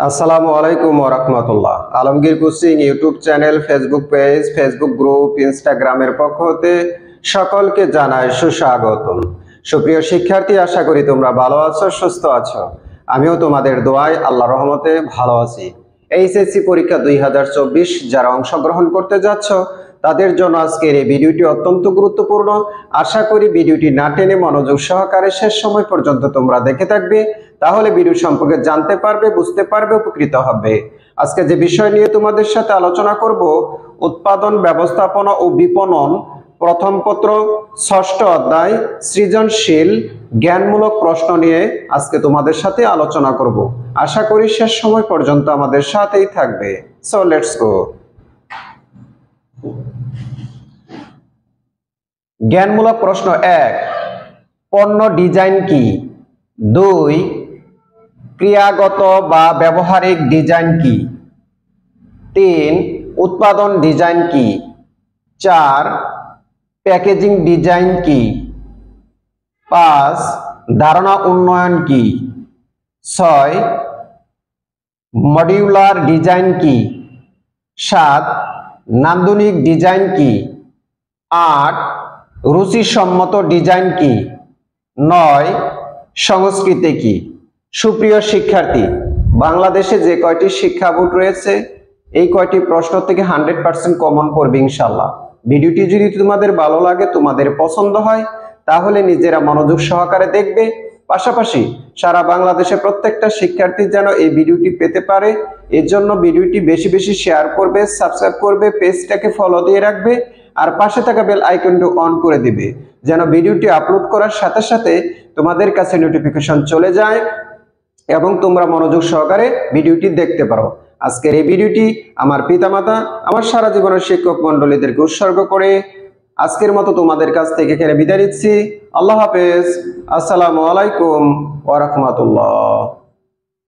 আসসালামু আলাইকুম ওয়া রাহমাতুল্লাহ। Alamgir coaching YouTube channel, Facebook page, Facebook group, ইনস্টাগ্রামের পক্ষ হতে সকলকে জানাই সুস্বাগতম। সুপ্রিয় শিক্ষার্থী, আশা করি তোমরা ভালো আছো, সুস্থ আছো। আমিও তোমাদের দোয়ায় আল্লাহর রহমতে ভালো আছি। এইচএসসি পরীক্ষা 2024 যারা অংশগ্রহণ করতে যাচ্ছ তাদের জন্য আজকের এই ভিডিওটি অত্যন্ত গুরুত্বপূর্ণ। আশা করি ভিডিওটি না টেনে মনোযোগ সহকারে শেষ সময় পর্যন্ত তোমরা দেখে থাকবে, তাহলে ভিডিও সম্পর্কে জানতে পারবে, বুঝতে পারবে, উপকৃত হবে। আজকে যে বিষয় নিয়ে তোমাদের সাথে আলোচনা করব, উৎপাদন, ব্যবস্থাপনা ও বিপণন, প্রথম পত্র, ষষ্ঠ অধ্যায়, সৃজনশীল জ্ঞানমূলক প্রশ্ন নিয়ে আজকে তোমাদের সাথে আলোচনা করব। আশা করি শেষ সময় পর্যন্ত আমাদের সাথেই থাকবে। So let's go. জ্ঞানমূলক প্রশ্ন 1, পণ্য ডিজাইন কি? 2, ক্রিয়াগত বা ব্যবহারিক ডিজাইন কি? 3, উৎপাদন ডিজাইন কি? 4, প্যাকেজিং ডিজাইন কি? 5, ধারণা উন্নয়ন কি? 6, মডিউলার ডিজাইন কি? 7, নান্দনিক ডিজাইন কি? 8, রুচিসম্মত ডিজাইন কি? 9, সংস্কৃতি কি? সুপ্রিয় শিক্ষার্থী, বাংলাদেশে যে কয়টি শিক্ষা বোর্ড রয়েছে এই কয়টি প্রশ্ন থেকে 100% কমন পড়বে ইনশাআল্লাহ। ভিডিওটি যদি তোমাদের ভালো লাগে, তোমাদের পছন্দ হয়, তাহলে নিজেরা মনোযোগ সহকারে দেখবে। পাশাপাশি সারা বাংলাদেশে প্রত্যেকটা শিক্ষার্থী যেন এই ভিডিওটি পেতে পারে, এর জন্য ভিডিওটি বেশি বেশি শেয়ার করবে, সাবস্ক্রাইব করবে, পেজটাকে ফলো দিয়ে রাখবে, আর পাশে থাকা বেল আইকনটি অন করে দিবে, যেন ভিডিওটি আপলোড করার সাথে সাথে তোমাদের কাছে নোটিফিকেশন চলে যায় এবং তোমরা মনোযোগ সহকারে ভিডিওটি দেখতে পারো। আজকের এই ভিডিওটি আমার পিতামাতা, আমার সারা জীবনের শিক্ষক মণ্ডলীদেরকে উৎসর্গ করে আজকের মতো তোমাদের কাছ থেকে এখানে বিদায় নিচ্ছি। আল্লাহ হাফেজ। আসসালামু আলাইকুম ওয়া রাহমাতুল্লাহ।